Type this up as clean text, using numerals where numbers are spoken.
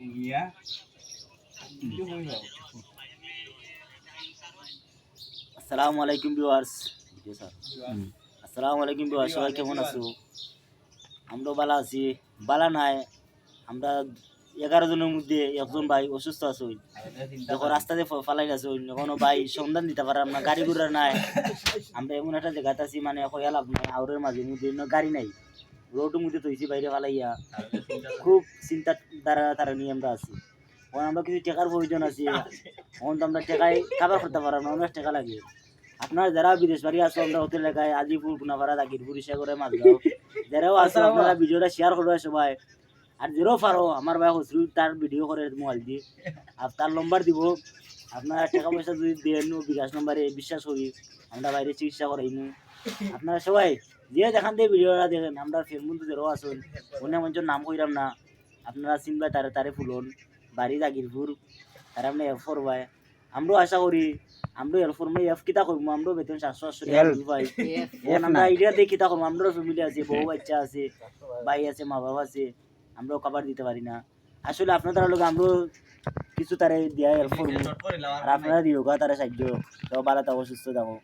Iya. Itu হইলো। আসসালামু আলাইকুম ভিউয়ার্স। আসসালামু আলাইকুম ভিউয়ার্স, সবাই কেমন আছো? আমরা ভালো আছি। ভালো নাই, আমরা 11 জনের মধ্যে একজন ভাই অসুস্থ আছে, দেখো রাস্তাতে ফালাই গেছে, কোনো ভাই সন্ধান দিতে পারলাম না, গাড়ি ঘোড়া নাই। আমরা এমন একটা জায়গাতে আছি, মানে হয়ে লাভ নাই, আউরের মাঝে মধ্যে গাড়ি নাই, রোডের মধ্যে তৈছি বাইরে ফালাইয়া, খুব চিন্তা দ্বারা তারা নিয়ে আমরা আছি। এখন আমরা কিছু টাকার প্রয়োজন আছে, এখন তো আমরা টাকায় খাবার করতে পারলাম না, অনেক টাকা লাগে। আপনারা যারা বিদেশ বাড়ি আছো, আমরা হোটেল এলাকায় আজিপুর, গুনাপাড়া, জাকিরপুর, ইসাগরে, মাঝগাঁও, যারাও আছো আপনারা ভিডিওটা শেয়ার করবে সবাই। আর যেও পারো আমার ভাই হসরু তার ভিডিও করে মোবাইল দিয়ে, আর তার নম্বর দিব, আপনারা টাকা পয়সা যদি দেন বিকাশ নম্বরে, বিশ্বাস করি আমরা বাইরে চিকিৎসা করাইমু। আপনারা সবাই যে দেখান দিয়ে ভিডিওটা দেখেন, আমরা ফেসবুক যেও আসুন, অন্য মঞ্চের নাম কইরাম না, আপনারা চিনবা তারে তারে ফুলন, বাড়ি জাকিরপুর, তারা আপনি এফ ভাই। আমরাও আশা করি আমরা এরপর এফ কিতা করবো, আমরাও বেতন 700 ভাই। আমরা আইডিয়া দিয়ে কিতা করবো, আমরাও ফ্যামিলি আছে, বউ বাচ্চা আছে, ভাই আছে, মা বাবা আছে, আমরাও খাবার দিতে পারি না। আসলে আপনাদের লোক আমরাও কিছু তারে দিয়া হেল্প করবো, আর আপনারা দিও তারা সাহায্য। তো ভালো থাকো, সুস্থ থাকো।